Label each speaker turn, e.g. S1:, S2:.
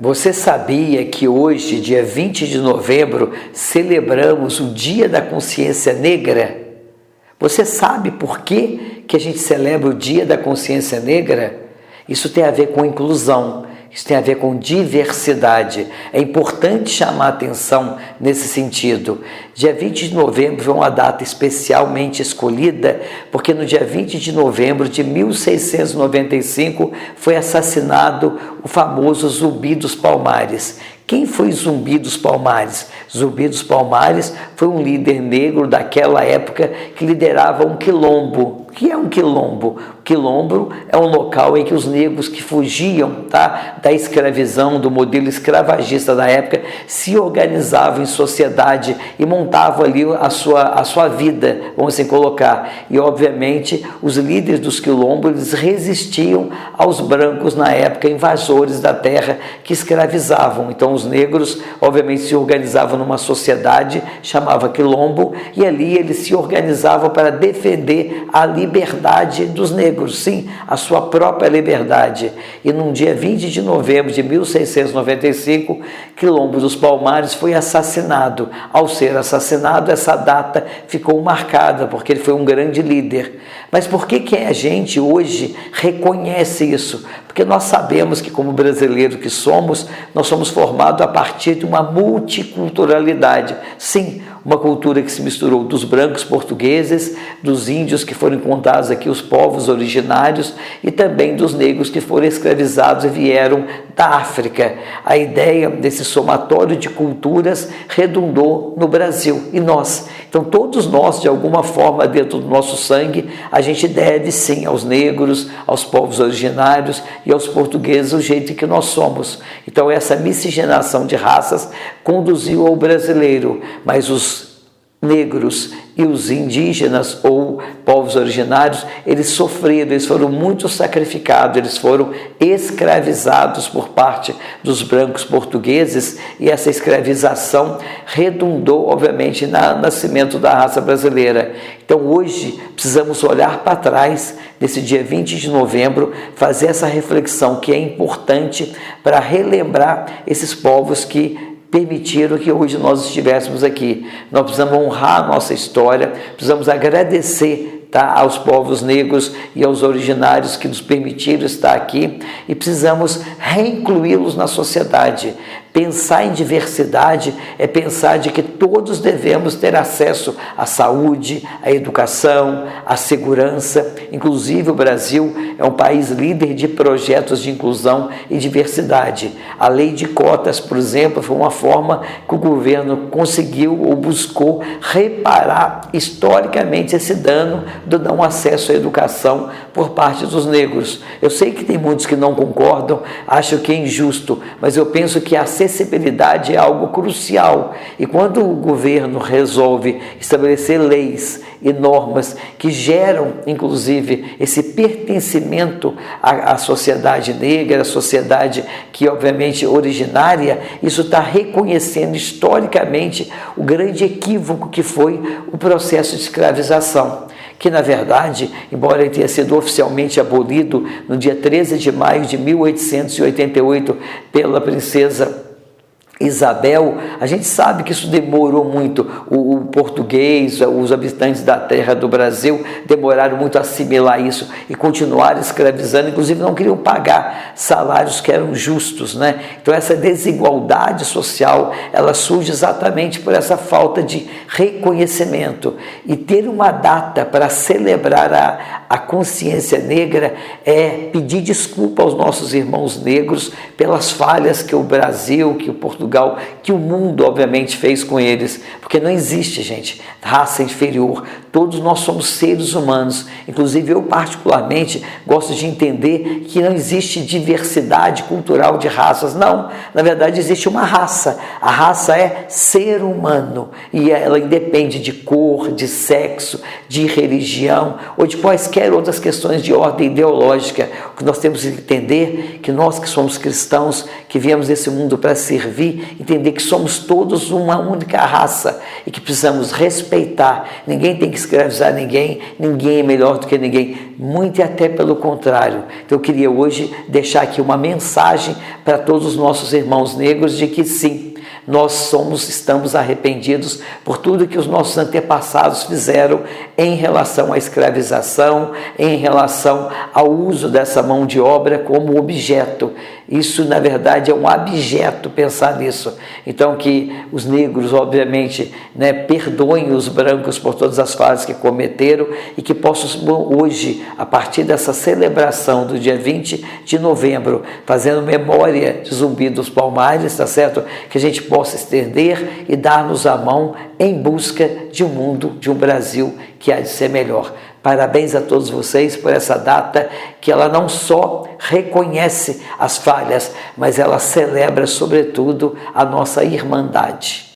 S1: Você sabia que hoje, dia 20 de novembro, celebramos o Dia da Consciência Negra? Você sabe por que a gente celebra o Dia da Consciência Negra? Isso tem a ver com inclusão, isso tem a ver com diversidade. É importante chamar atenção nesse sentido. Dia 20 de novembro é uma data especialmente escolhida porque no dia 20 de novembro de 1695 foi assassinado o famoso Zumbi dos Palmares. Quem foi Zumbi dos Palmares? Zumbi dos Palmares foi um líder negro daquela época que liderava um quilombo. O que é um quilombo? O quilombo é um local em que os negros que fugiam da escravidão, do modelo escravagista da época, se organizavam em sociedade e montavam ali a sua vida, vamos assim colocar. E, obviamente, os líderes dos quilombos eles resistiam aos brancos na época, invasores da terra que escravizavam. Então, os negros, obviamente, se organizavam numa sociedade, chamava quilombo, e ali eles se organizavam para defender a liberdade dos negros, sim, a sua própria liberdade. E num dia 20 de novembro de 1695, Quilombo dos Palmares foi assassinado. Ao ser assassinado, essa data ficou marcada, porque ele foi um grande líder. Mas por que a gente hoje reconhece isso? Porque nós sabemos que, como brasileiros que somos, nós somos formados a partir de uma multiculturalidade. Sim, uma cultura que se misturou dos brancos portugueses, dos índios que foram encontrados aqui, os povos originários, e também dos negros que foram escravizados e vieram da África. A ideia desse somatório de culturas redundou no Brasil, e nós. Então, todos nós, de alguma forma, dentro do nosso sangue, a gente deve sim aos negros, aos povos originários e aos portugueses o jeito que nós somos. Então, essa miscigenação de raças conduziu ao brasileiro, mas os negros e os indígenas ou povos originários, eles sofreram, eles foram muito sacrificados, eles foram escravizados por parte dos brancos portugueses, e essa escravização redundou, obviamente, no nascimento da raça brasileira. Então, hoje, precisamos olhar para trás, nesse dia 20 de novembro, fazer essa reflexão que é importante para relembrar esses povos que permitiram que hoje nós estivéssemos aqui. Nós precisamos honrar a nossa história, precisamos agradecer aos povos negros e aos originários que nos permitiram estar aqui, e precisamos reincluí-los na sociedade. Pensar em diversidade é pensar de que todos devemos ter acesso à saúde, à educação, à segurança. Inclusive, o Brasil é um país líder de projetos de inclusão e diversidade. A lei de cotas, por exemplo, foi uma forma que o governo conseguiu ou buscou reparar historicamente esse dano do não acesso à educação por parte dos negros. Eu sei que tem muitos que não concordam, acham que é injusto, mas eu penso que a acessibilidade é algo crucial, e quando o governo resolve estabelecer leis e normas que geram, inclusive, esse pertencimento à sociedade negra, à sociedade que, obviamente, originária, isso está reconhecendo historicamente o grande equívoco que foi o processo de escravização, que, na verdade, embora ele tenha sido oficialmente abolido no dia 13 de maio de 1888 pela princesa Isabel, a gente sabe que isso demorou muito. O português, os habitantes da terra do Brasil demoraram muito a assimilar isso e continuaram escravizando, inclusive não queriam pagar salários que eram justos, né? Então, essa desigualdade social, ela surge exatamente por essa falta de reconhecimento, e ter uma data para celebrar a consciência negra é pedir desculpa aos nossos irmãos negros pelas falhas que o Brasil, que o Portugal, que o mundo, obviamente, fez com eles, porque não existe, gente, raça inferior. Todos nós somos seres humanos. Inclusive, eu particularmente gosto de entender que não existe diversidade cultural de raças. Não, na verdade existe uma raça. A raça é ser humano, e ela independe de cor, de sexo, de religião ou de quaisquer outras questões de ordem ideológica. O que nós temos que entender, que nós que somos cristãos, que viemos desse mundo para servir, entender que somos todos uma única raça e que precisamos respeitar. Ninguém tem que escravizar ninguém, ninguém é melhor do que ninguém, muito e até pelo contrário. Então eu queria hoje deixar aqui uma mensagem para todos os nossos irmãos negros de que sim, nós estamos arrependidos por tudo que os nossos antepassados fizeram em relação à escravização, em relação ao uso dessa mão de obra como objeto. Isso, na verdade, é um abjeto pensar nisso. Então, que os negros, obviamente, perdoem os brancos por todas as falhas que cometeram e que possam hoje, a partir dessa celebração do dia 20 de novembro, fazendo memória de Zumbi dos Palmares, tá certo? Que a gente possa estender e dar-nos a mão em busca de um mundo, de um Brasil que há de ser melhor. Parabéns a todos vocês por essa data, que ela não só reconhece as falhas, mas ela celebra, sobretudo, a nossa irmandade.